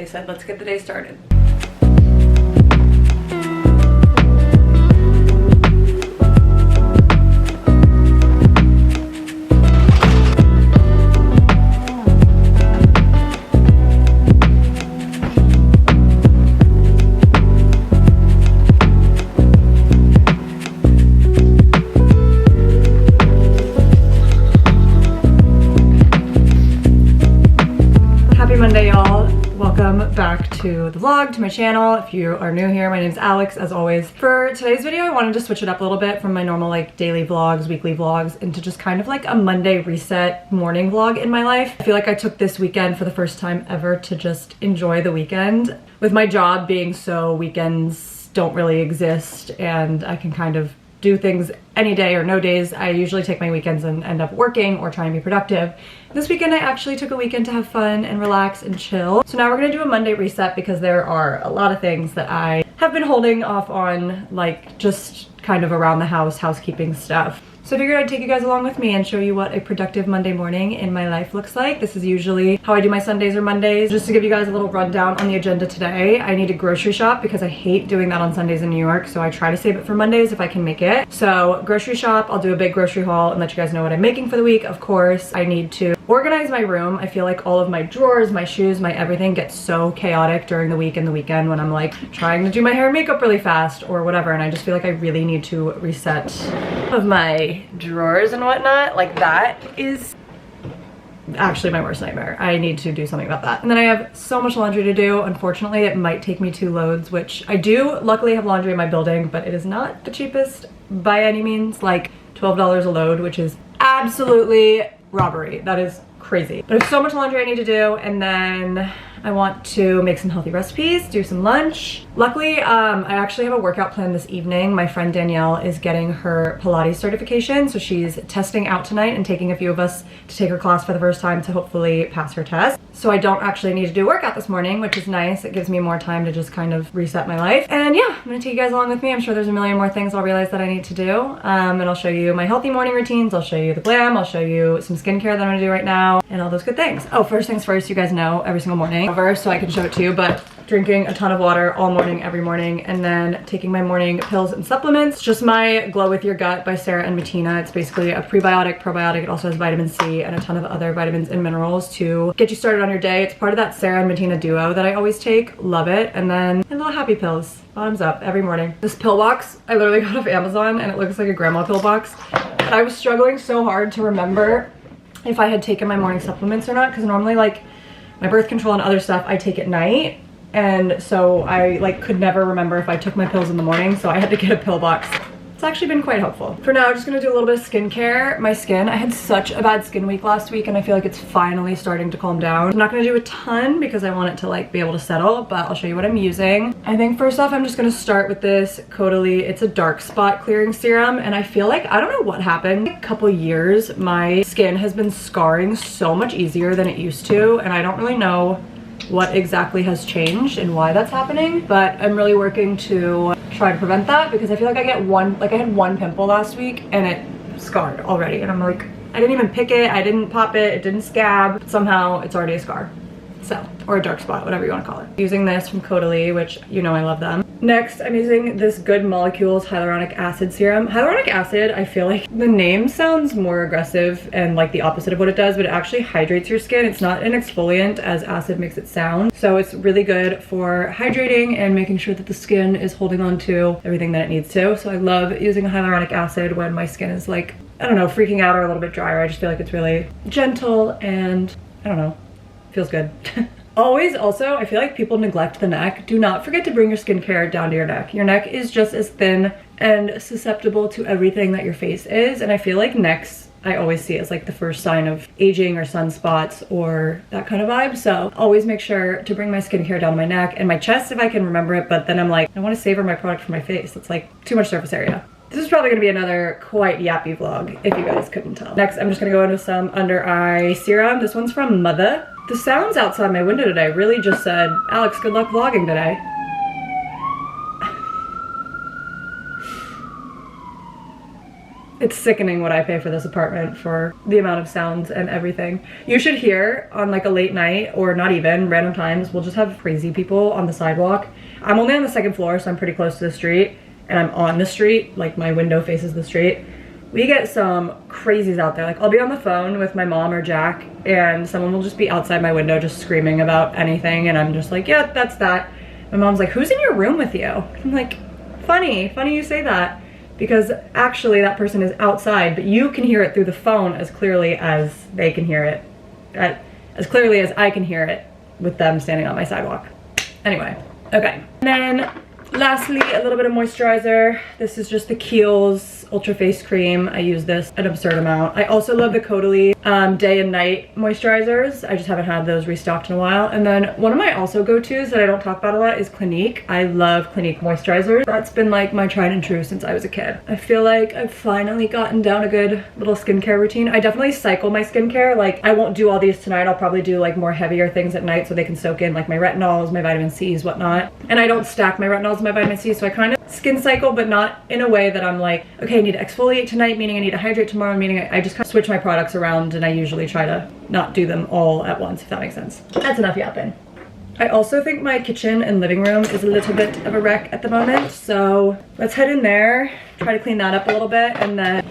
said, let's get the day started. Monday, y'all. Welcome back to the vlog, to my channel. If you are new here, my name is Alex, as always. For today's video, I wanted to switch it up a little bit from my normal like daily vlogs, weekly vlogs, into just kind of like a Monday reset morning vlog in my life. I feel like I took this weekend for the first time ever to just enjoy the weekend. With my job being so weekends don't really exist and I can kind of do things any day or no days, I usually take my weekends and end up working or trying to be productive. This weekend I actually took a weekend to have fun and relax and chill. So now we're gonna do a Monday reset because there are a lot of things that I have been holding off on, like just kind of around the house, housekeeping stuff. So I figured I'd take you guys along with me and show you what a productive Monday morning in my life looks like. This is usually how I do my Sundays or Mondays. Just to give you guys a little rundown on the agenda today, I need to grocery shop because I hate doing that on Sundays in New York, so I try to save it for Mondays if I can make it. So grocery shop, I'll do a big grocery haul and let you guys know what I'm making for the week. Of course, I need to organize my room. I feel like all of my drawers, my shoes, my everything gets so chaotic during the week and the weekend when I'm like trying to do my hair and makeup really fast or whatever, and I just feel like I really need to reset of my drawers and whatnot. Like that is actually my worst nightmare. I need to do something about that. And then I have so much laundry to do. Unfortunately, it might take me 2 loads, which I do luckily have laundry in my building, but it is not the cheapest by any means. Like $12 a load, which is absolutely robbery. That is crazy. But I have so much laundry I need to do, and then I want to make some healthy recipes, do some lunch. Luckily, I actually have a workout plan this evening. My friend Danielle is getting her Pilates certification, so she's testing out tonight and taking a few of us to take her class for the first time to hopefully pass her test. So I don't actually need to do a workout this morning, which is nice. It gives me more time to just kind of reset my life. And yeah, I'm gonna take you guys along with me. I'm sure there's a million more things I'll realize that I need to do. And I'll show you my healthy morning routines. I'll show you the glam. I'll show you some skincare that I'm gonna do right now and all those good things. Oh, first things first, you guys know every single morning, so I can show it to you, but drinking a ton of water all morning, every morning, and then taking my morning pills and supplements. It's just my Glow With Your Gut by Sarah and Bettina. It's basically a prebiotic, probiotic. It also has vitamin C and a ton of other vitamins and minerals to get you started on your day. It's part of that Sarah and Bettina duo that I always take. Love it. And then a little happy pills. Bottoms up every morning. This pill box, I literally got off Amazon and it looks like a grandma pill box. But I was struggling so hard to remember if I had taken my morning supplements or not, because normally like my birth control and other stuff I take at night, and so I like could never remember if I took my pills in the morning, so I had to get a pill box. It's actually been quite helpful. For now, I'm just gonna do a little bit of skincare. My skin, I had such a bad skin week last week and I feel like it's finally starting to calm down. I'm not gonna do a ton because I want it to like be able to settle, but I'll show you what I'm using. I think first off, I'm just gonna start with this Caudalie. It's a dark spot clearing serum, and I feel like, I don't know what happened. A couple years, my skin has been scarring so much easier than it used to, and I don't really know what exactly has changed and why that's happening, but I'm really working to try to prevent that because I feel like I had one pimple last week and it scarred already, and I'm like, I didn't even pick it, I didn't pop it, it didn't scab, but somehow it's already a scar. So, or a dark spot, whatever you want to call it. Using this from Caudalie, which you know I love them. Next, I'm using this Good Molecules Hyaluronic Acid Serum. Hyaluronic acid, I feel like the name sounds more aggressive and like the opposite of what it does, but it actually hydrates your skin. It's not an exfoliant as acid makes it sound. So it's really good for hydrating and making sure that the skin is holding on to everything that it needs to. So I love using a hyaluronic acid when my skin is like, I don't know, freaking out or a little bit drier. I just feel like it's really gentle and I don't know, feels good. Always also, I feel like people neglect the neck. Do not forget to bring your skincare down to your neck. Your neck is just as thin and susceptible to everything that your face is, and I feel like necks I always see as like the first sign of aging or sunspots or that kind of vibe. So always make sure to bring my skincare down to my neck and my chest if I can remember it, but then I'm like, I want to savor my product for my face. It's like too much surface area. This is probably gonna be another quite yappy vlog if you guys couldn't tell. Next, I'm just gonna go into some under eye serum. This one's from Mother. The sounds outside my window today really just said, Alex, good luck vlogging today. It's sickening what I pay for this apartment for the amount of sounds and everything. You should hear on like a late night, or not even, random times, we'll just have crazy people on the sidewalk. I'm only on the second floor, so I'm pretty close to the street, and I'm on the street, like my window faces the street. We get some crazies out there. Like I'll be on the phone with my mom or Jack, and someone will just be outside my window just screaming about anything, and I'm just like, yeah, that's that. My mom's like, who's in your room with you? I'm like, funny you say that, because actually that person is outside, but you can hear it through the phone as clearly as they can hear it, as clearly as I can hear it with them standing on my sidewalk. Anyway, okay. And then lastly, a little bit of moisturizer. This is just the Kiehl's Ultra Face Cream. I use this an absurd amount. I also love the Caudalie day and night moisturizers. I just haven't had those restocked in a while. And then one of my also go-tos that I don't talk about a lot is Clinique. I love Clinique moisturizers. That's been like my tried and true since I was a kid. I feel like I've finally gotten down a good little skincare routine. I definitely cycle my skincare. Like I won't do all these tonight. I'll probably do like more heavier things at night so they can soak in like my retinols, my vitamin C's, whatnot. And I don't stack my retinols and my vitamin C, so I kind of skin cycle, but not in a way that I'm like, okay, I need to exfoliate tonight, meaning I need to hydrate tomorrow, meaning I just kind of switch my products around, and I usually try to not do them all at once, if that makes sense. That's enough yapping. I also think my kitchen and living room is a little bit of a wreck at the moment, so let's head in there, try to clean that up a little bit, and then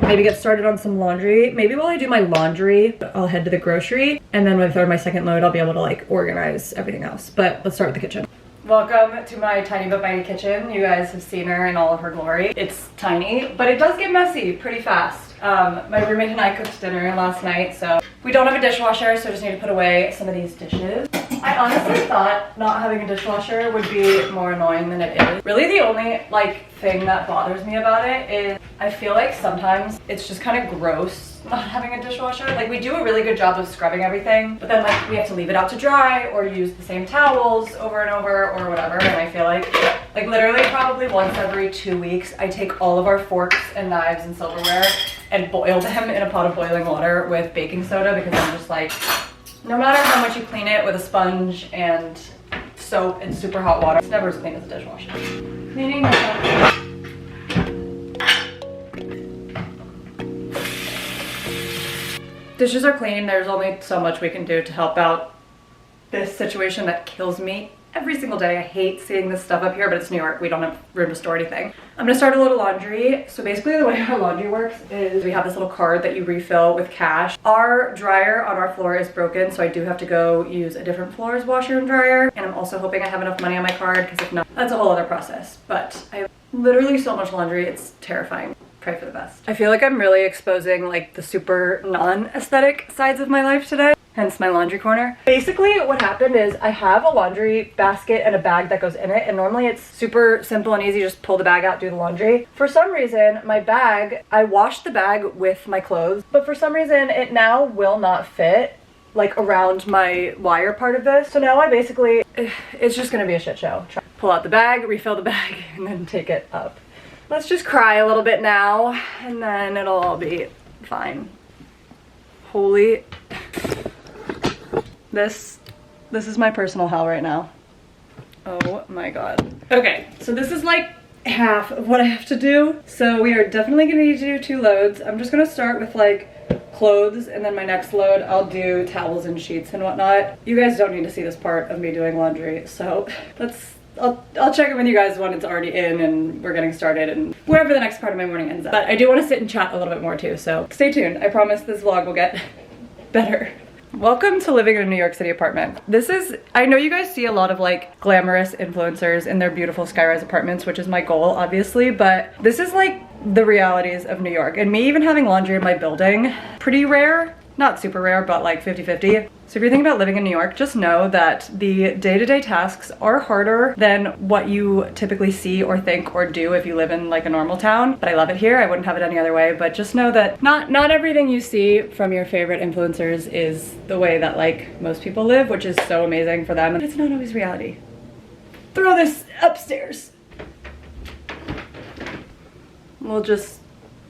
maybe get started on some laundry. Maybe while I do my laundry, I'll head to the grocery, and then when I throw my second load, I'll be able to like organize everything else. But let's start with the kitchen. Welcome to my tiny but mighty kitchen. You guys have seen her in all of her glory. It's tiny, but it does get messy pretty fast. My roommate and I cooked dinner last night, so we don't have a dishwasher, so I just need to put away some of these dishes. I honestly thought not having a dishwasher would be more annoying than it is. Really the only like thing that bothers me about it is I feel like sometimes it's just kind of gross not having a dishwasher. Like we do a really good job of scrubbing everything, but then like we have to leave it out to dry or use the same towels over and over or whatever, and I feel like literally probably once every 2 weeks I take all of our forks and knives and silverware and boil them in a pot of boiling water with baking soda, because I'm just like, no matter how much you clean it with a sponge and soap and super hot water, it's never as clean as a dishwasher. Cleaning myself. Dishes are clean. There's only so much we can do to help out this situation that kills me every single day. I hate seeing this stuff up here, but it's New York. We don't have room to store anything. I'm gonna start a little laundry. So basically the way our laundry works is we have this little card that you refill with cash. Our dryer on our floor is broken, so I do have to go use a different floor's washer and dryer. And I'm also hoping I have enough money on my card, because if not, that's a whole other process. But I have literally so much laundry, it's terrifying. Pray for the best. I feel like I'm really exposing like the super non-aesthetic sides of my life today, hence my laundry corner. Basically what happened is I have a laundry basket and a bag that goes in it, and normally it's super simple and easy, just pull the bag out, do the laundry. For some reason my bag, I washed the bag with my clothes, but for some reason it now will not fit like around my wire part of this. So now I basically, it's just gonna be a shit show. Pull out the bag, refill the bag, and then take it up. Let's just cry a little bit now, and then it'll all be fine. Holy, this is my personal hell right now. Oh my god. Okay, so this is like half of what I have to do. So we are definitely gonna need to do 2 loads. I'm just gonna start with like clothes, and then my next load I'll do towels and sheets and whatnot. You guys don't need to see this part of me doing laundry, so I'll check in with you guys when it's already in and we're getting started and wherever the next part of my morning ends up. But I do want to sit and chat a little bit more too, so stay tuned. I promise this vlog will get better. Welcome to living in a New York City apartment. This is, I know you guys see a lot of like glamorous influencers in their beautiful skyrise apartments, which is my goal obviously, but this is like the realities of New York. And me even having laundry in my building, pretty rare. Not super rare, but like 50-50. So if you're thinking about living in New York, just know that the day-to-day tasks are harder than what you typically see or think or do if you live in like a normal town. But I love it here. I wouldn't have it any other way. But just know that not everything you see from your favorite influencers is the way that like most people live, which is so amazing for them. And it's not always reality. Throw this upstairs. We'll just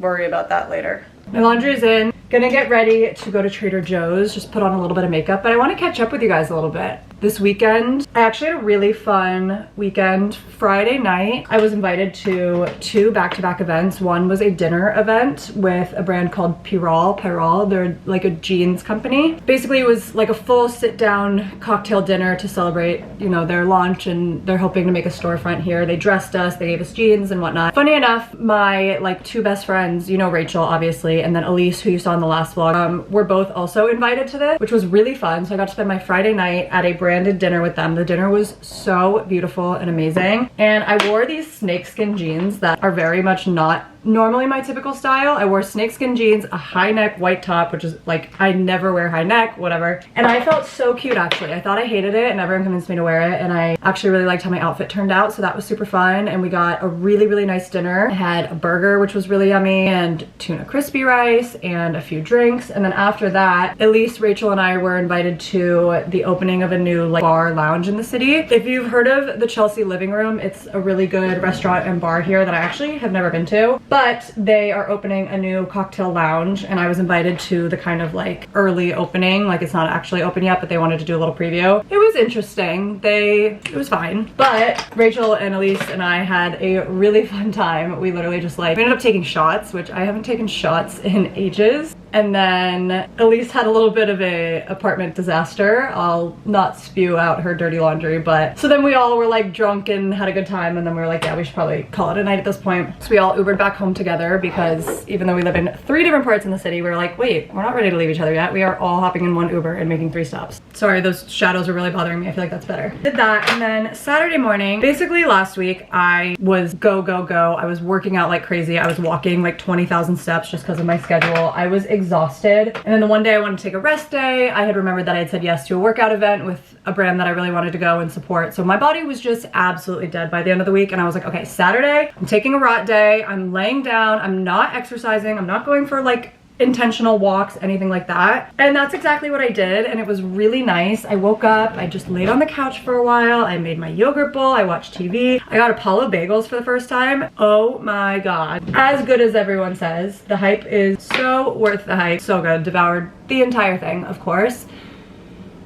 worry about that later. My laundry is in. Gonna get ready to go to Trader Joe's, just put on a little bit of makeup, but I want to catch up with you guys a little bit. this weekend. I actually had a really fun weekend. Friday night, I was invited to 2 back-to-back events. One was a dinner event with a brand called Hiii. They're like a jeans company. Basically, it was like a full sit-down cocktail dinner to celebrate, you know, their launch, and they're hoping to make a storefront here. They dressed us, they gave us jeans and whatnot. Funny enough, my like 2 best friends, you know, Rachel obviously, and then Elise, who you saw in the last vlog, were both also invited to this, which was really fun. So I got to spend my Friday night at a branded dinner with them. The dinner was so beautiful and amazing. And I wore these snakeskin jeans that are very much not normally my typical style. I wore snakeskin jeans, a high neck white top, which is like, I never wear high neck, whatever. And I felt so cute actually. I thought I hated it and everyone convinced me to wear it. And I actually really liked how my outfit turned out. So that was super fun. And we got a really, really nice dinner. I had a burger, which was really yummy, and tuna crispy rice and a few drinks. And then after that, Elise, Rachel, and I were invited to the opening of a new like bar lounge in the city. If you've heard of the Chelsea Living Room, it's a really good restaurant and bar here that I actually have never been to. But they are opening a new cocktail lounge, and I was invited to the kind of like early opening. Like, it's not actually open yet, but they wanted to do a little preview. It was interesting. It was fine. But Rachel and Elise and I had a really fun time. We literally just like, we ended up taking shots, which I haven't taken shots in ages. And then Elise had a little bit of a apartment disaster. I'll not spew out her dirty laundry, but so then we all were like drunk and had a good time, and then we were like, yeah, we should probably call it a night at this point. So we all Ubered back home together, because even though we live in 3 different parts in the city, we were like, wait, we're not ready to leave each other yet. We are all hopping in one Uber and making 3 stops. Sorry, those shadows are really bothering me. I feel like that's better. Did that, and then Saturday morning, basically last week, I was go. I was working out like crazy. I was walking like 20,000 steps just because of my schedule. I was exhausted. And then the one day I wanted to take a rest day, I had remembered that I had said yes to a workout event with a brand that I really wanted to go and support. So my body was just absolutely dead by the end of the week. And I was like, okay, Saturday, I'm taking a rot day. I'm laying down. I'm not exercising. I'm not going for like intentional walks, anything like that. And that's exactly what I did, and it was really nice. I woke up, I just laid on the couch for a while, I made my yogurt bowl, I watched TV, I got Apollo bagels for the first time. Oh my god. As good as everyone says. The hype is so worth the hype. So good. Devoured the entire thing, of course.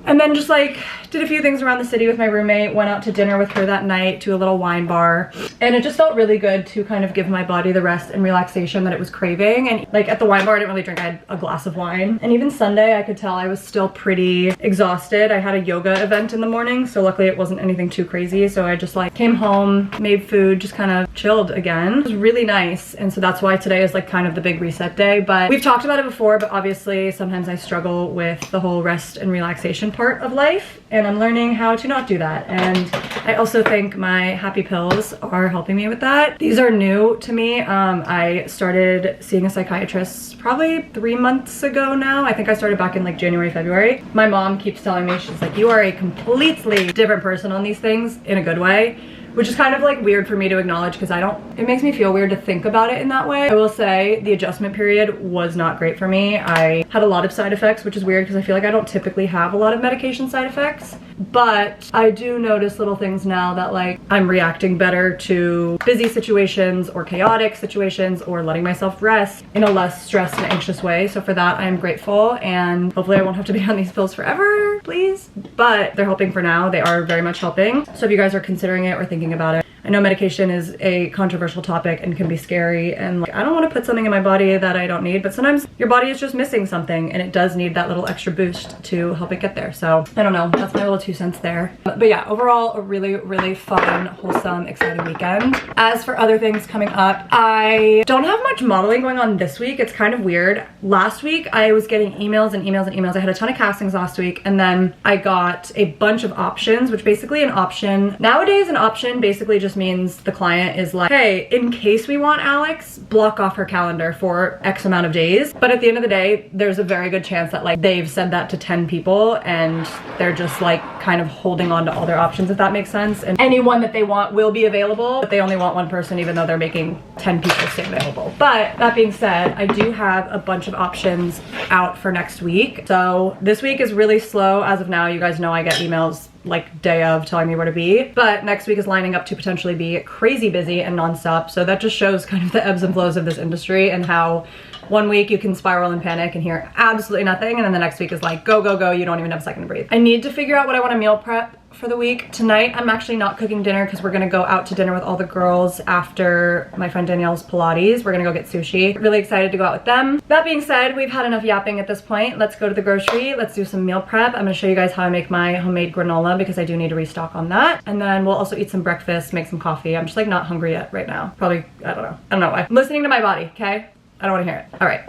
And then just like did a few things around the city with my roommate, went out to dinner with her that night to a little wine bar, and it just felt really good to kind of give my body the rest and relaxation that it was craving. And like at the wine bar, I didn't really drink, I had a glass of wine. And even Sunday, I could tell I was still pretty exhausted. I had a yoga event in the morning, so luckily it wasn't anything too crazy. So I just like came home, made food, just kind of chilled again. It was really nice. And so that's why today is like kind of the big reset day. But we've talked about it before, but obviously sometimes I struggle with the whole rest and relaxation part of life, and I'm learning how to not do that. And I also think my happy pills are helping me with that. These are new to me. I started seeing a psychiatrist probably 3 months ago now. I think I started back in like January, February. My mom keeps telling me, she's like, you are a completely different person on these things, in a good way. Which is kind of like weird for me to acknowledge, because it makes me feel weird to think about it in that way. I will say the adjustment period was not great for me. I had a lot of side effects, which is weird because I feel like I don't typically have a lot of medication side effects. But I do notice little things now that like I'm reacting better to busy situations or chaotic situations, or letting myself rest in a less stressed and anxious way. So for that, I am grateful, and hopefully I won't have to be on these pills forever, please. But they're helping for now. They are very much helping. So if you guys are considering it or thinking about it, I know medication is a controversial topic and can be scary, and like I don't want to put something in my body that I don't need, but sometimes your body is just missing something and it does need that little extra boost to help it get there. So I don't know, that's my little 2 cents there. But yeah, overall a really, really fun, wholesome, exciting weekend. As for other things coming up, I don't have much modeling going on this week. It's kind of weird. Last week I was getting emails and emails and emails. I had a ton of castings last week, and then I got a bunch of options, which basically an option basically just means the client is like, hey, in case we want Alex, block off her calendar for X amount of days. But at the end of the day, there's a very good chance that like they've said that to 10 people and they're just like kind of holding on to all their options, if that makes sense. And anyone that they want will be available, but they only want one person even though they're making 10 people stay available. But that being said, I do have a bunch of options out for next week. So this week is really slow as of now. You guys know I get emails like day of telling me where to be, but next week is lining up to potentially be crazy busy and nonstop. So that just shows kind of the ebbs and flows of this industry and how 1 week you can spiral and panic and hear absolutely nothing, and then the next week is like go, go, go, you don't even have a second to breathe. I need to figure out what I want to meal prep for the week. Tonight I'm actually not cooking dinner because we're gonna go out to dinner with all the girls after my friend Danielle's Pilates. We're gonna go get sushi. Really excited to go out with them. That being said, we've had enough yapping at this point. Let's go to the grocery. Let's do some meal prep. I'm gonna show you guys how I make my homemade granola because I do need to restock on that. And then we'll also eat some breakfast, make some coffee. I'm just like not hungry yet right now. Probably, I don't know why. I'm listening to my body, okay? I don't wanna hear it. All right.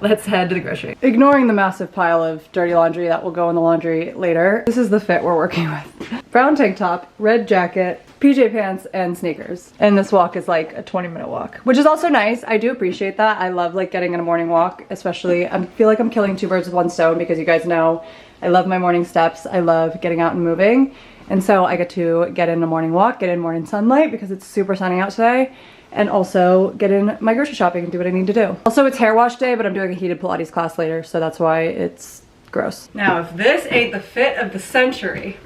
Let's head to the grocery. Ignoring the massive pile of dirty laundry that will go in the laundry later, this is the fit we're working with. Brown tank top, red jacket, PJ pants, and sneakers. And this walk is like a 20-minute walk, which is also nice. I do appreciate that. I love like getting in a morning walk, especially. I feel like I'm killing 2 birds with 1 stone because you guys know I love my morning steps. I love getting out and moving. And so I get to get in a morning walk, get in morning sunlight because it's super sunny out today, and also get in my grocery shopping and do what I need to do. Also, it's hair wash day, but I'm doing a heated Pilates class later, so that's why it's gross. Now, if this ain't the fit of the century,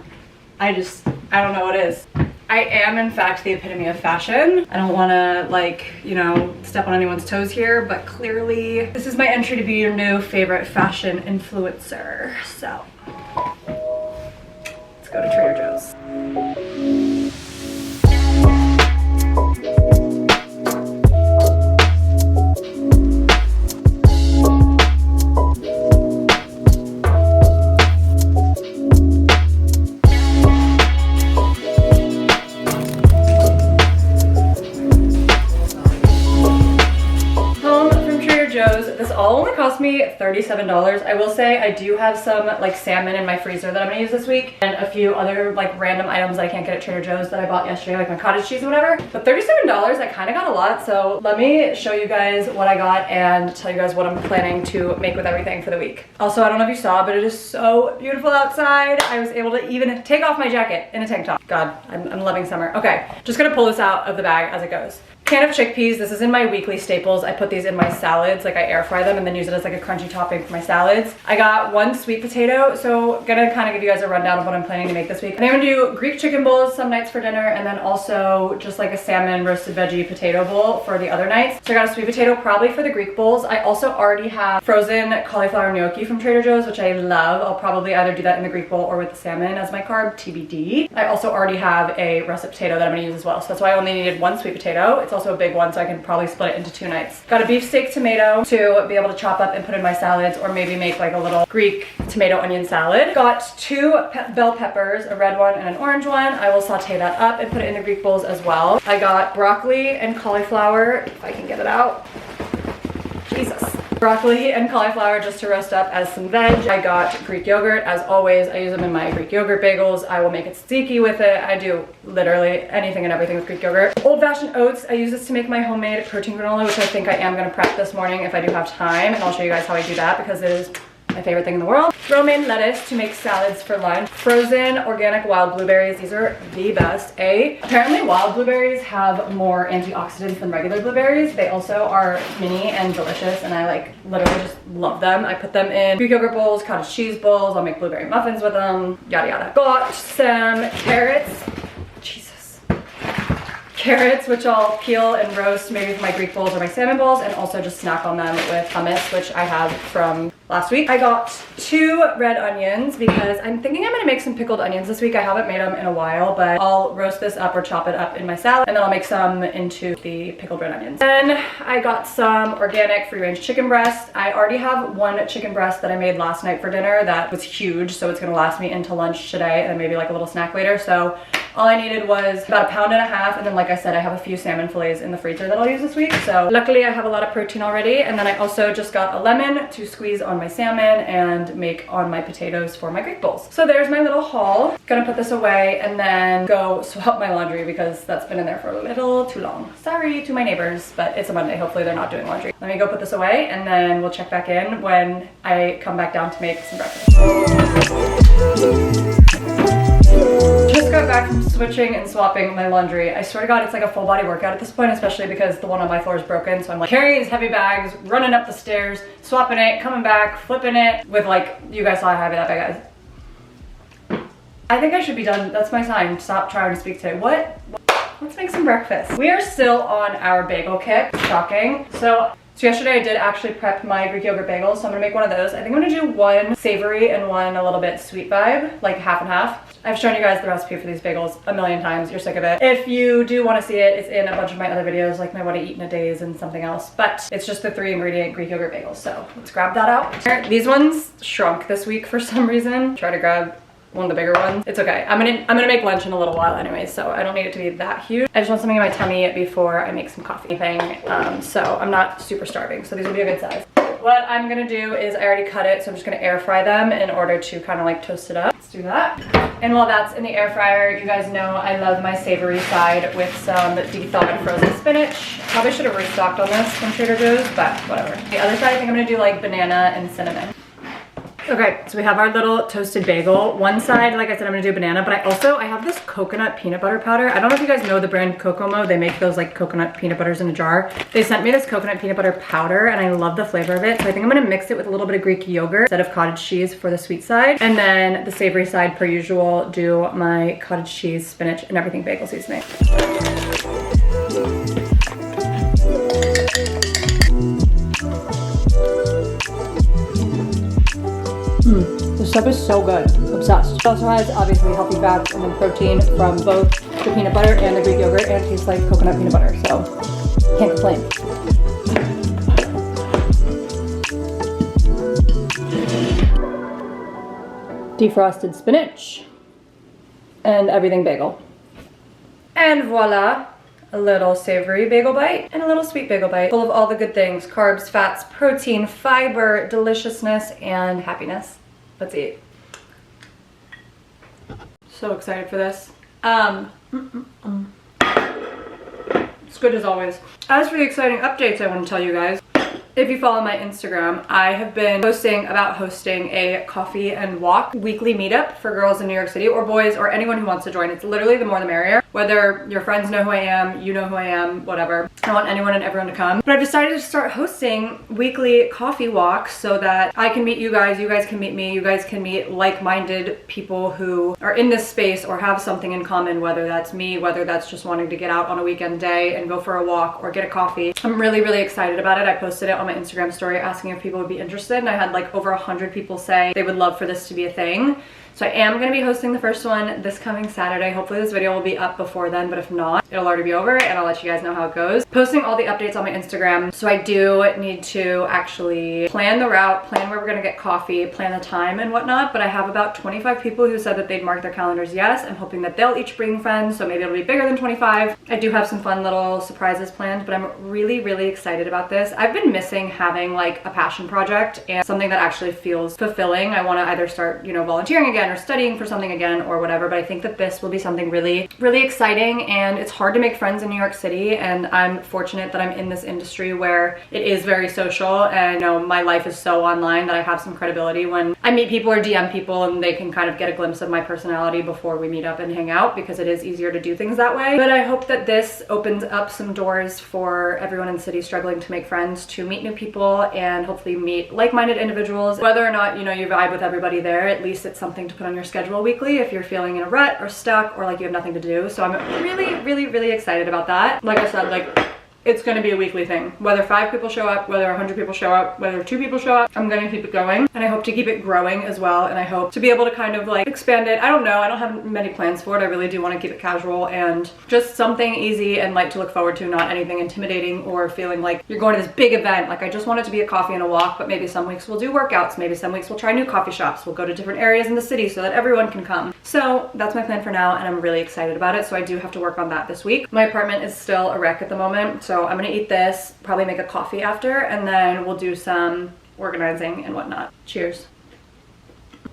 I don't know what is. I am, in fact, the epitome of fashion. I don't wanna, like, you know, step on anyone's toes here, but clearly this is my entry to be your new favorite fashion influencer. So, let's go to Trader Joe's. This all only cost me $37. I will say I do have some like salmon in my freezer that I'm gonna use this week, and a few other like random items that I can't get at Trader Joe's that I bought yesterday, like my cottage cheese or whatever. But $37, I kind of got a lot. So let me show you guys what I got and tell you guys what I'm planning to make with everything for the week. Also, I don't know if you saw, but it is so beautiful outside. I was able to even take off my jacket in a tank top. God, I'm loving summer. Okay, just gonna pull this out of the bag as it goes. Can of chickpeas. This is in my weekly staples. I put these in my salads, like I air fry them and then use it as like a crunchy topping for my salads. I got 1 sweet potato, so gonna kind of give you guys a rundown of what I'm planning to make this week. And I'm gonna do Greek chicken bowls some nights for dinner, and then also just like a salmon roasted veggie potato bowl for the other nights. So I got a sweet potato probably for the Greek bowls. I also already have frozen cauliflower gnocchi from Trader Joe's, which I love. I'll probably either do that in the Greek bowl or with the salmon as my carb, TBD. I also already have a russet potato that I'm gonna use as well, so that's why I only needed 1 sweet potato. It's also a big one, so I can probably split it into 2 nights. Got a beefsteak tomato to be able to chop up and put in my salads, or maybe make like a little Greek tomato onion salad. Got 2 bell peppers, a red one and an orange one. I will saute that up and put it in the Greek bowls as well. I got broccoli and cauliflower, if I can get it out. Jesus. Broccoli and cauliflower just to roast up as some veg. I got Greek yogurt. As always, I use them in my Greek yogurt bagels. I will make it tzatziki with it. I do literally anything and everything with Greek yogurt. Old-fashioned oats. I use this to make my homemade protein granola, which I think I am going to prep this morning if I do have time. And I'll show you guys how I do that because it is my favorite thing in the world. Romaine lettuce to make salads for lunch. Frozen organic wild blueberries. These are the best. Apparently wild blueberries have more antioxidants than regular blueberries. They also are mini and delicious, and I like literally just love them. I put them in Greek yogurt bowls, cottage cheese bowls. I'll make blueberry muffins with them, yada yada. Got some carrots. Jesus. Carrots, which I'll peel and roast maybe for my Greek bowls or my salmon bowls, and also just snack on them with hummus, which I have from last week. I got 2 red onions because I'm thinking I'm gonna make some pickled onions this week. I haven't made them in a while, but I'll roast this up or chop it up in my salad, and then I'll make some into the pickled red onions. Then I got some organic free-range chicken breast. I already have 1 chicken breast that I made last night for dinner that was huge, so it's gonna last me into lunch today and maybe like a little snack later. So all I needed was about 1.5 pounds, and then like I said, I have a few salmon fillets in the freezer that I'll use this week. So luckily I have a lot of protein already, and then I also just got a lemon to squeeze on my salmon and make on my potatoes for my Greek bowls. So there's my little haul. Gonna put this away and then go swap my laundry because that's been in there for a little too long. Sorry to my neighbors, but it's a Monday. Hopefully they're not doing laundry. Let me go put this away and then we'll check back in when I come back down to make some breakfast. Just got back from switching and swapping my laundry. I swear to God, it's like a full body workout at this point, especially because the one on my floor is broken. So I'm like carrying these heavy bags, running up the stairs, swapping it, coming back, flipping it with like, you guys saw how heavy that bag is. I think I should be done. That's my sign. Stop trying to speak today. What? Let's make some breakfast. We are still on our bagel kick. Shocking. So So yesterday I did actually prep my Greek yogurt bagels, so I'm gonna make one of those. I think I'm gonna do one savory and one a little bit sweet vibe, like half and half. I've shown you guys the recipe for these bagels a million times. You're sick of it. If you do want to see it, it's in a bunch of my other videos, like my what I eat in a days and something else. But it's just the 3-ingredient Greek yogurt bagels. So let's grab that out. These ones shrunk this week for some reason. Try to grab one of the bigger ones. It's okay. I'm gonna make lunch in a little while anyway, so I don't need it to be that huge. I just want something in my tummy before I make some coffee thing. So I'm not super starving, so these will be a good size. What I'm gonna do is I already cut it, so I'm just gonna air fry them in order to kind of like toast it up. Let's do that. And while that's in the air fryer, you guys know I love my savory side with some de-thawed frozen spinach. Probably should have restocked on this from Trader Joe's, but whatever. The other side, I think I'm gonna do like banana and cinnamon. Okay, so we have our little toasted bagel. One side, like I said, I'm gonna do banana, but I have this coconut peanut butter powder. I don't know if you guys know the brand Kokomo. They make those like coconut peanut butters in a jar. They sent me this coconut peanut butter powder and I love the flavor of it. So I think I'm gonna mix it with a little bit of Greek yogurt instead of cottage cheese for the sweet side. And then the savory side, per usual, do my cottage cheese, spinach, and everything bagel seasoning. This stuff is so good. Obsessed. It also has obviously healthy fats and then protein from both the peanut butter and the Greek yogurt, and it tastes like coconut peanut butter, so can't complain. Defrosted spinach and everything bagel. And voila, a little savory bagel bite and a little sweet bagel bite, full of all the good things: carbs, fats, protein, fiber, deliciousness, and happiness. Let's eat. So excited for this. It's good as always. As for the exciting updates I want to tell you guys, if you follow my Instagram, I have been posting about hosting a coffee and walk weekly meetup for girls in New York City, or boys, or anyone who wants to join. It's literally the more the merrier. Whether your friends know who I am, you know who I am, whatever. I want anyone and everyone to come. But I've decided to start hosting weekly coffee walks so that I can meet you guys can meet me, you guys can meet like-minded people who are in this space or have something in common, whether that's me, whether that's just wanting to get out on a weekend day and go for a walk or get a coffee. I'm really, really excited about it. I posted it on my Instagram story asking if people would be interested, and I had like over 100 people say they would love for this to be a thing. So I am going to be hosting the first one this coming Saturday. Hopefully this video will be up before then, but if not, it'll already be over and I'll let you guys know how it goes. Posting all the updates on my Instagram. So I do need to actually plan the route, plan where we're going to get coffee, plan the time and whatnot, but I have about 25 people who said that they'd mark their calendars yes. I'm hoping that they'll each bring friends, so maybe it'll be bigger than 25. I do have some fun little surprises planned, but I'm really, really excited about this. I've been missing having like a passion project and something that actually feels fulfilling. I want to either start, you know, volunteering again or studying for something again or whatever, but I think that this will be something really, really exciting. And it's hard to make friends in New York City, and I'm fortunate that I'm in this industry where it is very social, and you know, my life is so online that I have some credibility when I meet people or DM people, and they can kind of get a glimpse of my personality before we meet up and hang out, because it is easier to do things that way. But I hope that this opens up some doors for everyone in the city struggling to make friends, to meet new people and hopefully meet like-minded individuals. Whether or not, you know, you vibe with everybody there, at least it's something to put on your schedule weekly if you're feeling in a rut or stuck or like you have nothing to do. So I'm really, really, really excited about that. Like I said, like, it's going to be a weekly thing. Whether 5 people show up, whether 100 people show up, whether 2 people show up, I'm going to keep it going. And I hope to keep it growing as well. And I hope to be able to kind of like expand it. I don't know. I don't have many plans for it. I really do want to keep it casual and just something easy and light to look forward to, not anything intimidating or feeling like you're going to this big event. Like, I just want it to be a coffee and a walk, but maybe some weeks we'll do workouts. Maybe some weeks we'll try new coffee shops. We'll go to different areas in the city so that everyone can come. So that's my plan for now, and I'm really excited about it. So I do have to work on that this week. My apartment is still a wreck at the moment, so I'm going to eat this, probably make a coffee after, and then we'll do some organizing and whatnot. Cheers.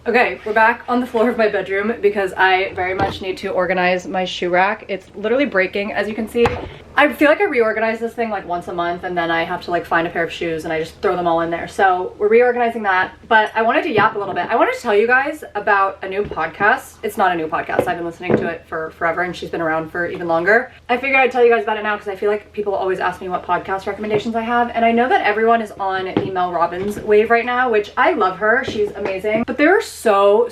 Okay, we're back on the floor of my bedroom because I very much need to organize my shoe rack. It's literally breaking, as you can see. I feel like I reorganize this thing like once a month, and then I have to like find a pair of shoes and I just throw them all in there. So we're reorganizing that, but I wanted to yap a little bit. I wanted to tell you guys about a new podcast. It's not a new podcast. I've been listening to it for forever, and she's been around for even longer. I figured I'd tell you guys about it now because I feel like people always ask me what podcast recommendations I have, and I know that everyone is on the Mel Robbins wave right now, which I love her. She's amazing. But there are so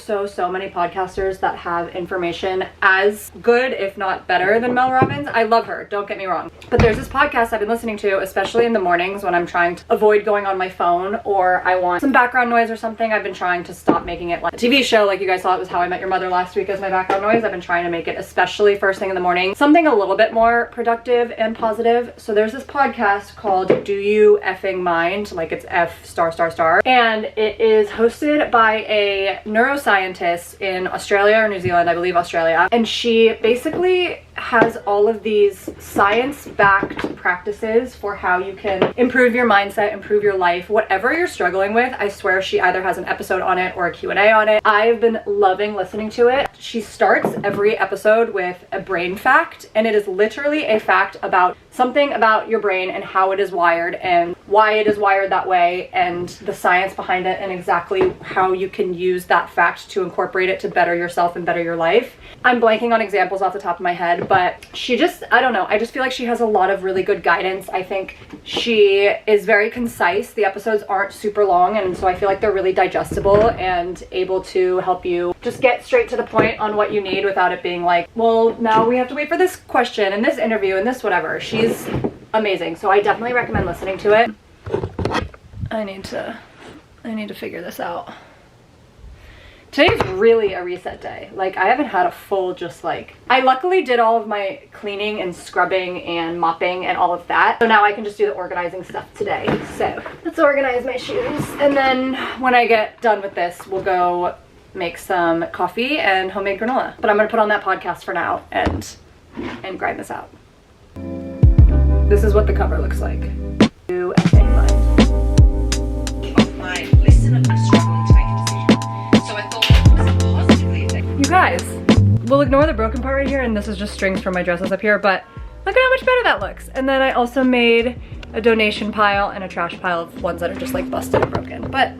many podcasters that have information as good, if not better, than Mel Robbins. I love her. Don't get me me wrong. But there's this podcast I've been listening to, especially in the mornings when I'm trying to avoid going on my phone or I want some background noise or something. I've been trying to stop making it like a TV show. Like you guys saw, it was How I Met Your Mother last week as my background noise. I've been trying to make it, especially first thing in the morning, something a little bit more productive and positive. So there's this podcast called Do You Effing Mind? Like it's F star star star. And it is hosted by a neuroscientist in Australia or New Zealand, I believe Australia. And she basically has all of these science-backed practices for how you can improve your mindset, improve your life, whatever you're struggling with. I swear she either has an episode on it or a Q&A on it. I've been loving listening to it. She starts every episode with a brain fact, and it is literally a fact about something about your brain and how it is wired and why it is wired that way and the science behind it and exactly how you can use that fact to incorporate it to better yourself and better your life. I'm blanking on examples off the top of my head, but she just, I don't know, I just feel like she has a lot of really good guidance. I think she is very concise. The episodes aren't super long, and so I feel like they're really digestible and able to help you just get straight to the point on what you need without it being like, well, now we have to wait for this question and this interview and this whatever. She's amazing, so I definitely recommend listening to it. I need to figure this out. Today's really a reset day. Like, I haven't had a full just like, I luckily did all of my cleaning and scrubbing and mopping and all of that. So now I can just do the organizing stuff today. So let's organize my shoes. And then when I get done with this, we'll go make some coffee and homemade granola. But I'm gonna put on that podcast for now and grind this out. This is what the cover looks like. You effing mind. Of my listen of the struggling to make a decision. So I thought it was positively effective. You guys, we'll ignore the broken part right here, and this is just strings from my dresses up here, but look at how much better that looks. And then I also made a donation pile and a trash pile of ones that are just like busted and broken. But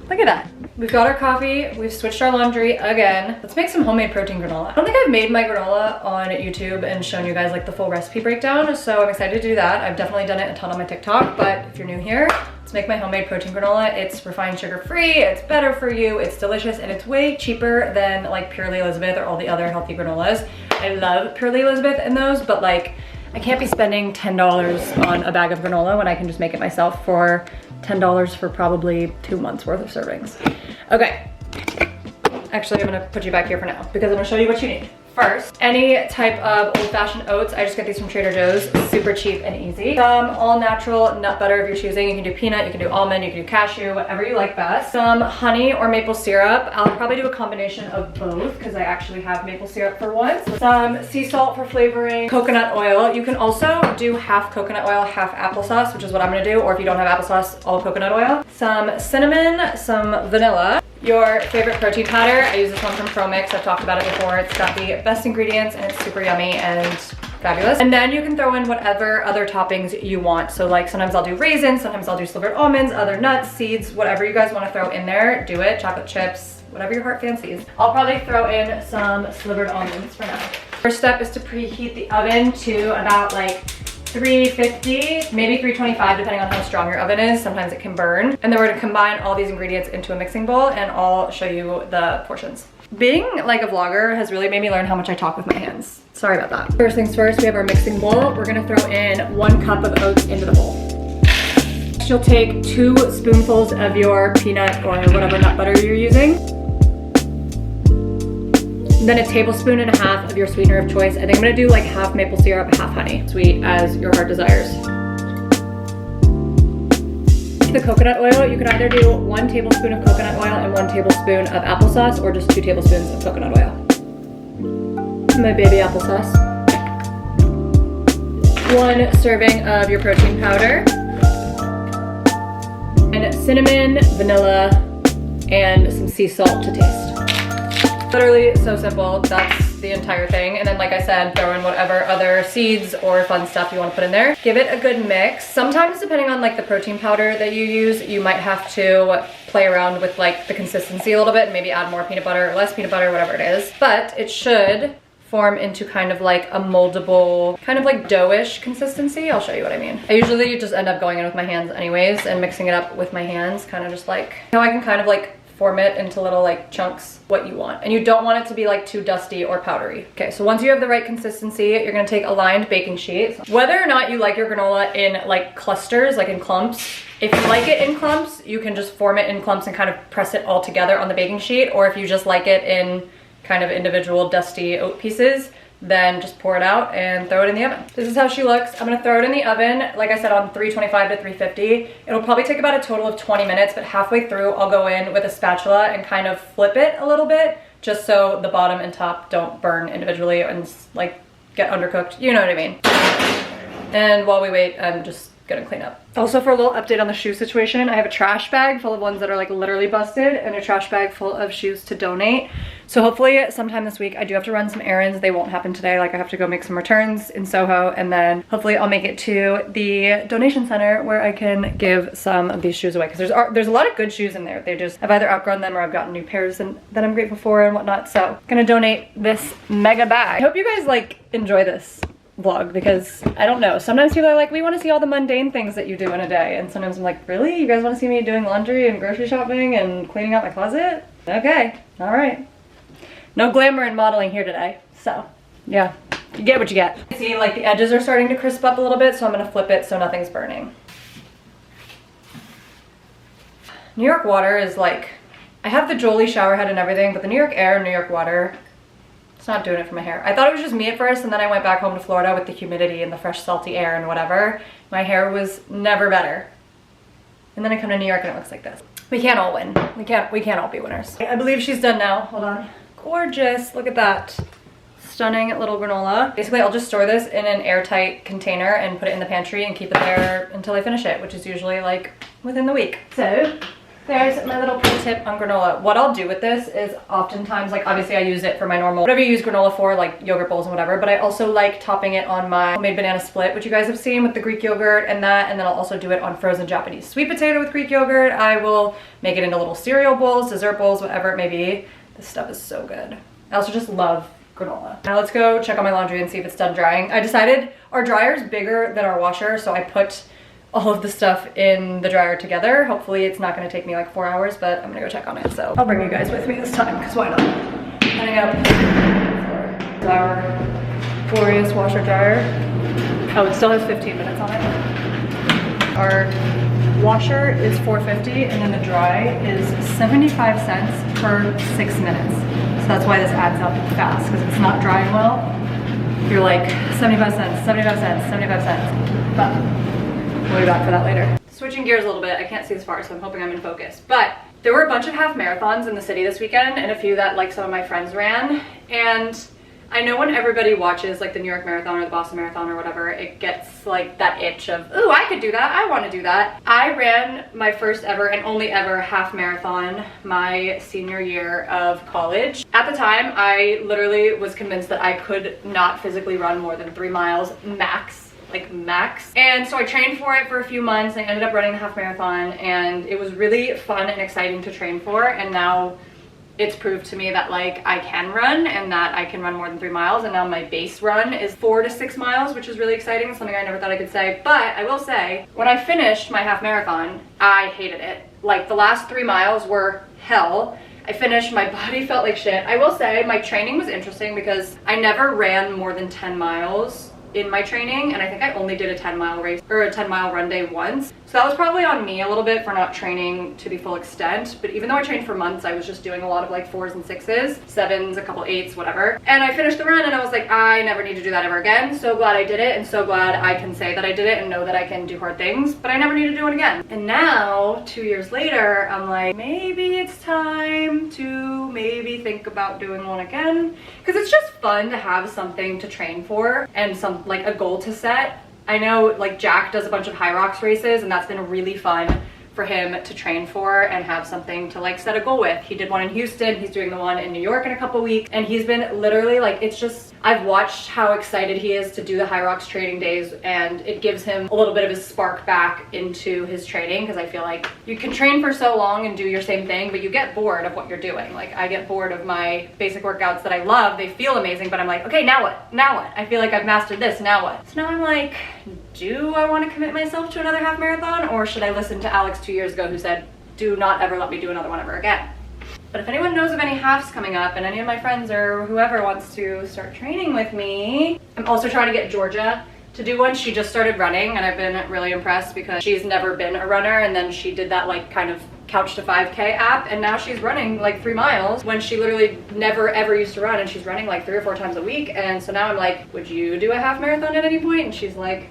look at that. We've got our coffee, we've switched our laundry again. Let's make some homemade protein granola. I don't think I've made my granola on YouTube and shown you guys like the full recipe breakdown, so I'm excited to do that. I've definitely done it a ton on my TikTok, but if you're new here, let's make my homemade protein granola. It's refined sugar free, it's better for you, it's delicious, and it's way cheaper than like Purely Elizabeth or all the other healthy granolas. I love Purely Elizabeth in those, but like I can't be spending $10 on a bag of granola when I can just make it myself for $10 for probably 2 months worth of servings. Okay, actually I'm gonna put you back here for now because I'm gonna show you what you need. First, any type of old-fashioned oats. I just get these from Trader Joe's, super cheap and easy. Some all-natural nut butter if you're choosing. You can do peanut, you can do almond, you can do cashew, whatever you like best. Some honey or maple syrup. I'll probably do a combination of both because I actually have maple syrup for once. Some sea salt for flavoring. Coconut oil. You can also do half coconut oil, half applesauce, which is what I'm gonna do, or if you don't have applesauce, all coconut oil. Some cinnamon, some vanilla. Your favorite protein powder. I use this one from ProMix. I've talked about it before. It's got the best ingredients and it's super yummy and fabulous. And then you can throw in whatever other toppings you want. So like sometimes I'll do raisins, sometimes I'll do slivered almonds, other nuts, seeds, whatever you guys want to throw in there, do it. Chocolate chips, whatever your heart fancies. I'll probably throw in some slivered almonds for now. First step is to preheat the oven to about like 350, maybe 325, depending on how strong your oven is. Sometimes it can burn. And then we're gonna combine all these ingredients into a mixing bowl and I'll show you the portions. Being like a vlogger has really made me learn how much I talk with my hands. Sorry about that. First things first, we have our mixing bowl. We're gonna throw in 1 cup of oats into the bowl. You'll take 2 spoonfuls of your peanut or whatever nut butter you're using. Then 1.5 tablespoons of your sweetener of choice. I think I'm gonna do like half maple syrup, half honey. Sweet as your heart desires. The coconut oil, you can either do 1 tablespoon of coconut oil and 1 tablespoon of applesauce, or just 2 tablespoons of coconut oil. My baby applesauce. 1 serving of your protein powder. And cinnamon, vanilla, and some sea salt to taste. Literally so simple. That's the entire thing. And then like I said, throw in whatever other seeds or fun stuff you want to put in there. Give it a good mix. Sometimes depending on like the protein powder that you use, you might have to play around with like the consistency a little bit and maybe add more peanut butter or less peanut butter, whatever it is. But it should form into kind of like a moldable, kind of like dough-ish consistency. I'll show you what I mean. I usually just end up going in with my hands anyways and mixing it up with my hands, kind of just like how I can kind of like form it into little like chunks what you want. And you don't want it to be like too dusty or powdery. Okay, so once you have the right consistency, you're gonna take a lined baking sheet. Whether or not you like your granola in like clusters, like in clumps, if you like it in clumps, you can just form it in clumps and kind of press it all together on the baking sheet. Or if you just like it in kind of individual dusty oat pieces, then just pour it out and throw it in the oven. This is how she looks. I'm gonna throw it in the oven, like I said, on 325 to 350. It'll probably take about a total of 20 minutes, but halfway through, I'll go in with a spatula and kind of flip it a little bit, just so the bottom and top don't burn individually and like get undercooked. You know what I mean? And while we wait, I'm just gonna clean up. Also, for a little update on the shoe situation, I have a trash bag full of ones that are like literally busted and a trash bag full of shoes to donate. So hopefully sometime this week I do have to run some errands. They won't happen today. Like I have to go make some returns in Soho, and then hopefully I'll make it to the donation center where I can give some of these shoes away, because there's a lot of good shoes in there. They just, I've either outgrown them or I've gotten new pairs and that I'm grateful for and whatnot. So I'm gonna donate this mega bag. I hope you guys like enjoy this vlog, because I don't know, sometimes people are like, we want to see all the mundane things that you do in a day, and sometimes I'm like, really? You guys want to see me doing laundry and grocery shopping and cleaning out my closet? Okay, all right. No glamour and modeling here today, so yeah, you get what you get. See, like the edges are starting to crisp up a little bit, so I'm gonna flip it so nothing's burning. New York water is like, I have the Jolie shower head and everything, but the New York air and New York water, it's not doing it for my hair. I thought it was just me at first, and then I went back home to Florida with the humidity and the fresh salty air and whatever. My hair was never better. And then I come to New York and it looks like this. We can't all win. We can't all be winners. I believe she's done now. Hold on. Gorgeous. Look at that. Stunning little granola. Basically, I'll just store this in an airtight container and put it in the pantry and keep it there until I finish it, which is usually like within the week. So there's my little pro tip on granola. What I'll do with this is oftentimes, like obviously I use it for my normal, whatever you use granola for, like yogurt bowls and whatever, but I also like topping it on my homemade banana split, which you guys have seen with the Greek yogurt and that, and then I'll also do it on frozen Japanese sweet potato with Greek yogurt. I will make it into little cereal bowls, dessert bowls, whatever it may be. This stuff is so good. I also just love granola. Now let's go check on my laundry and see if it's done drying. I decided our dryer is bigger than our washer, so I put all of the stuff in the dryer together. Hopefully it's not gonna take me like 4 hours, but I'm gonna go check on it. So I'll bring you guys with me this time, because why not? Heading up for our glorious washer dryer. Oh, it still has 15 minutes on it. Our washer is $4.50 and then the dry is 75 cents per 6 minutes. So that's why this adds up fast, because if it's not drying well, you're like 75 cents, 75 cents, 75 cents. But we'll be back for that later. Switching gears a little bit, I can't see this far, so I'm hoping I'm in focus. But there were a bunch of half marathons in the city this weekend, and a few that like some of my friends ran. And I know when everybody watches like the New York Marathon or the Boston Marathon or whatever, it gets like that itch of, ooh, I could do that, I want to do that. I ran my first ever and only ever half marathon my senior year of college. At the time, I literally was convinced that I could not physically run more than 3 miles max. Like max. And so I trained for it for a few months. I ended up running the half marathon, and it was really fun and exciting to train for. And now it's proved to me that like I can run and that I can run more than 3 miles. And now my base run is 4 to 6 miles, which is really exciting. Something I never thought I could say. But I will say, when I finished my half marathon, I hated it. Like the last 3 miles were hell. I finished, my body felt like shit. I will say my training was interesting because I never ran more than 10 miles in my training, and I think I only did a 10-mile race or a 10-mile run day once. So that was probably on me a little bit for not training to the full extent. But even though I trained for months, I was just doing a lot of like 4s and 6s, 7s, a couple 8s, whatever. And I finished the run and I was like, I never need to do that ever again. So glad I did it, and so glad I can say that I did it and know that I can do hard things, but I never need to do it again. And now, 2 years later, I'm like, maybe it's time to maybe think about doing one again. Because it's just fun to have something to train for and some like a goal to set. I know like Jack does a bunch of high rocks races, and that's been really fun for him to train for and have something to like set a goal with. He did one in Houston, he's doing the one in New York in a couple weeks, and he's been literally like, it's just, I've watched how excited he is to do the high rocks training days, and it gives him a little bit of his spark back into his training, because I feel like you can train for so long and do your same thing, but you get bored of what you're doing. Like I get bored of my basic workouts that I love, they feel amazing, but I'm like, okay, now what? Now what? I feel like I've mastered this, now what? So now I'm like, do I want to commit myself to another half marathon, or should I listen to Alex 2 years ago who said, do not ever let me do another one ever again? But if anyone knows of any halves coming up and any of my friends or whoever wants to start training with me, I'm also trying to get Georgia to do one. She just started running and I've been really impressed because she's never been a runner, and then she did that like kind of couch to 5K app, and now she's running like 3 miles when she literally never ever used to run, and she's running like 3 or 4 times a week. And so now I'm like, would you do a half marathon at any point? And she's like,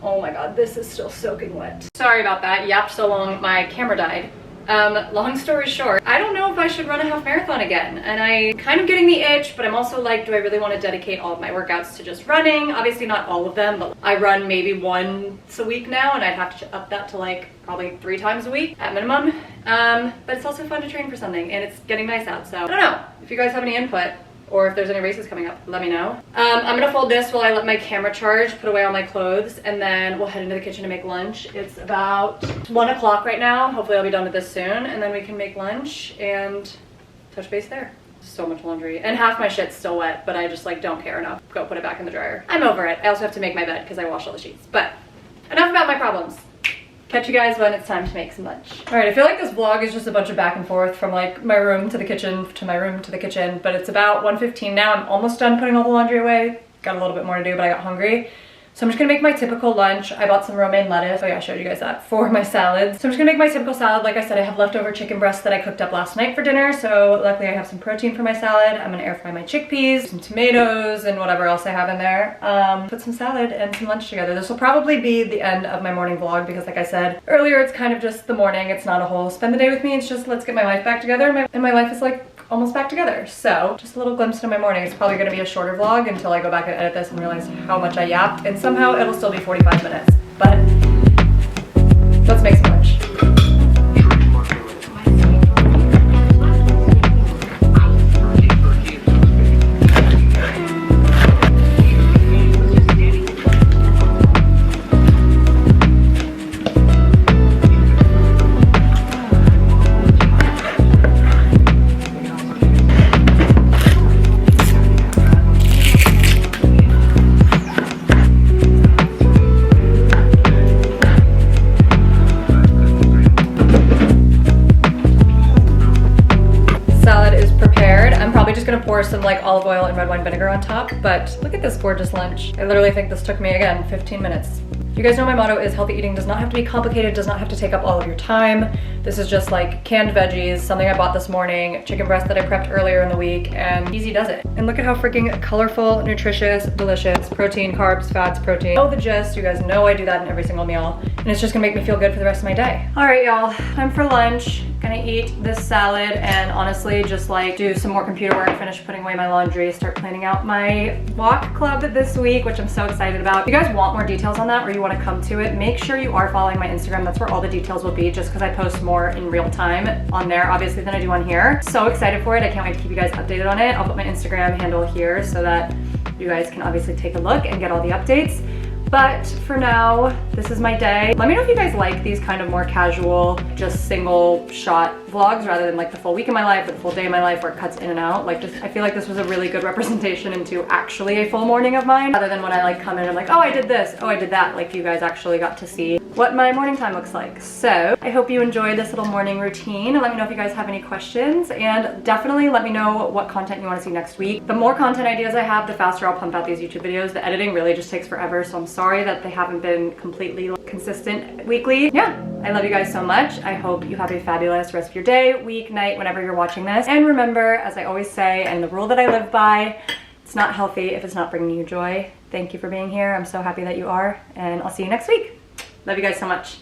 oh my god, this is still soaking wet. Sorry about that, yapped so long my camera died. Long story short, I don't know if I should run a half marathon again, and I'm kind of getting the itch, but I'm also like, do I really want to dedicate all of my workouts to just running? Obviously not all of them, but I run maybe once a week now, and I'd have to up that to like probably 3 times a week at minimum. But it's also fun to train for something, and it's getting nice out, so I don't know. If you guys have any input, or if there's any races coming up, let me know. I'm gonna fold this while I let my camera charge, put away all my clothes, and then we'll head into the kitchen to make lunch. It's about 1 o'clock right now. Hopefully I'll be done with this soon, and then we can make lunch and touch base there. So much laundry, and half my shit's still wet, but I just like don't care enough. Go put it back in the dryer. I'm over it. I also have to make my bed because I wash all the sheets. But enough about my problems. Catch you guys when it's time to make some lunch. All right, I feel like this vlog is just a bunch of back and forth from like my room to the kitchen to my room to the kitchen, but it's about 1:15 now. I'm almost done putting all the laundry away. Got a little bit more to do, but I got hungry. So I'm just gonna make my typical lunch. I bought some romaine lettuce. Oh yeah, I showed you guys that for my salads. So I'm just gonna make my typical salad. Like I said, I have leftover chicken breasts that I cooked up last night for dinner. So luckily I have some protein for my salad. I'm gonna air fry my chickpeas, some tomatoes, and whatever else I have in there. Put some salad and some lunch together. This will probably be the end of my morning vlog because like I said earlier, it's kind of just the morning. It's not a whole spend the day with me. It's just let's get my life back together. And my life is like almost back together. So just a little glimpse into my morning. It's probably gonna be a shorter vlog until I go back and edit this and realize how much I yapped, and somehow it'll still be 45 minutes. But let's make some lunch. Gonna pour some like olive oil and red wine vinegar on top, but look at this gorgeous lunch. I literally think this took me, again, 15 minutes. You guys know my motto is healthy eating does not have to be complicated, does not have to take up all of your time. This is just like canned veggies, something I bought this morning, chicken breast that I prepped earlier in the week, and easy does it. And look at how freaking colorful, nutritious, delicious, protein, carbs, fats, protein. Know the gist, you guys know I do that in every single meal, and it's just gonna make me feel good for the rest of my day. All right, y'all, time for lunch. Gonna eat this salad and honestly just like do some more computer work, finish putting away my laundry, start planning out my walk club this week, which I'm so excited about. If you guys want more details on that or you want to come to it, make sure you are following my Instagram. That's where all the details will be, just because I post more in real time on there obviously than I do on here. So excited for it. I can't wait to keep you guys updated on it. I'll put my Instagram handle here so that you guys can obviously take a look and get all the updates. But for now, this is my day. Let me know if you guys like these kind of more casual, just single shot vlogs rather than like the full week of my life or the full day of my life where it cuts in and out. Like, just, I feel like this was a really good representation into actually a full morning of mine, rather than when I like come in and I'm like, oh, I did this, oh, I did that. Like, you guys actually got to see what my morning time looks like. So I hope you enjoyed this little morning routine. Let me know if you guys have any questions, and definitely let me know what content you want to see next week. The more content ideas I have, the faster I'll pump out these YouTube videos. The editing really just takes forever, so I'm sorry that they haven't been completely consistent weekly. Yeah, I love you guys so much. I hope you have a fabulous rest of your day, week, night, whenever you're watching this. And remember, as I always say, and the rule that I live by, it's not healthy if it's not bringing you joy. Thank you for being here. I'm so happy that you are, and I'll see you next week. Love you guys so much.